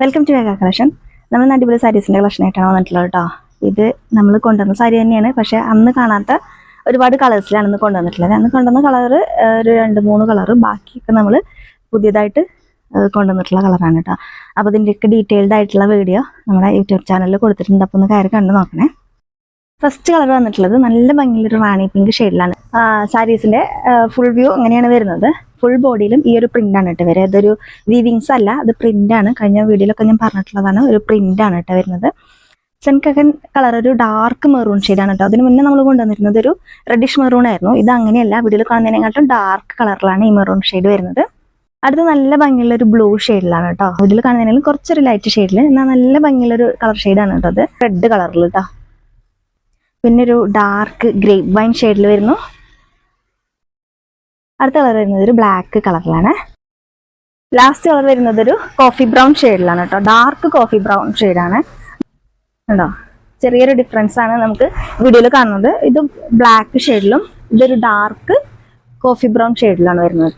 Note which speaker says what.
Speaker 1: Welcome to വേഗ collection. നമ്മൾ അടിപൊളി സാരീസിൻ്റെ കളക്ഷനായിട്ടാണ് വന്നിട്ടുള്ളത് കേട്ടോ. ഇത് നമ്മൾ കൊണ്ടുവന്ന സാരി തന്നെയാണ്, പക്ഷേ അന്ന് കാണാത്ത ഒരുപാട് കളേഴ്സിലാണ് ഇന്ന് കൊണ്ടുവന്നിട്ടുള്ളത്. അന്ന് കൊണ്ടുവന്ന കളറ് ഒരു 2-3 കളറ്, ബാക്കിയൊക്കെ നമ്മൾ പുതിയതായിട്ട് കൊണ്ടുവന്നിട്ടുള്ള കളറാണ് കേട്ടോ. അപ്പോൾ ഇതിൻ്റെയൊക്കെ ഡീറ്റെയിൽഡ് ആയിട്ടുള്ള വീഡിയോ നമ്മുടെ യൂട്യൂബ് ചാനലിൽ കൊടുത്തിട്ടുണ്ട്. അപ്പോൾ ഒന്ന് കയറി കണ്ടു നോക്കണേ. ഫസ്റ്റ് കളർ വന്നിട്ടുള്ളത് നല്ല ഭംഗിയുള്ളൊരു റാണി പിങ്ക് ഷെയ്ഡിലാണ്. സാരീസിൻ്റെ ഫുൾ വ്യൂ അങ്ങനെയാണ് വരുന്നത്. ഫുൾ ബോഡിയിലും ഈ ഒരു പ്രിൻ്റാണ് കേട്ടോ വരിക. ഇതൊരു വീവിങ്സ് അല്ല, അത് പ്രിൻ്റാണ്. കഴിഞ്ഞ വീഡിയോയിലൊക്കെ ഞാൻ പറഞ്ഞിട്ടുള്ളതാണ്, ഒരു പ്രിൻ്റാണ് കേട്ടോ വരുന്നത്. സെൻകകൻ കളർ ഒരു ഡാർക്ക് മെറൂൺ ഷെയ്ഡാണ് കേട്ടോ. അതിന് മുന്നേ നമ്മൾ കൊണ്ടുവന്നിരുന്നത് ഒരു റെഡിഷ് മെറൂൺ ആയിരുന്നു. ഇത് അങ്ങനെയല്ല, വീഡിയോയിൽ കാണുന്നതിനെക്കാട്ടും ഡാർക്ക് കളറിലാണ് ഈ മെറൂൺ ഷെയ്ഡ് വരുന്നത്. അടുത്ത് നല്ല ഭംഗിയുള്ള ഒരു ബ്ലൂ ഷെയ്ഡിലാണ് കേട്ടോ. വീഡിയോയിൽ കാണുന്നതിനും കുറച്ചൊരു ലൈറ്റ് ഷെയ്ഡിൽ, എന്നാൽ നല്ല ഭംഗിയുള്ളൊരു കളർ ഷെയ്ഡാണ് കേട്ടോ. അത് റെഡ് കളറിൽ കേട്ടോ. പിന്നെ ഒരു ഡാർക്ക് ഗ്രേപ്പ് വൈൻ ഷെയ്ഡിൽ വരുന്നു. അടുത്ത കളർ വരുന്നത് ഒരു ബ്ലാക്ക് കളറിലാണ്. ലാസ്റ്റ് കളർ വരുന്നത് ഒരു കോഫി ബ്രൗൺ ഷെയ്ഡിലാണ് കേട്ടോ. ഡാർക്ക് കോഫി ബ്രൗൺ ഷെയ്ഡാണ് കേട്ടോ. ചെറിയൊരു ഡിഫറൻസ് ആണ് നമുക്ക് വീഡിയോയിൽ കാണുന്നത്. ഇത് ബ്ലാക്ക് ഷെയ്ഡിലും ഇതൊരു ഡാർക്ക് കോഫി ബ്രൗൺ ഷെയ്ഡിലാണ് വരുന്നത്.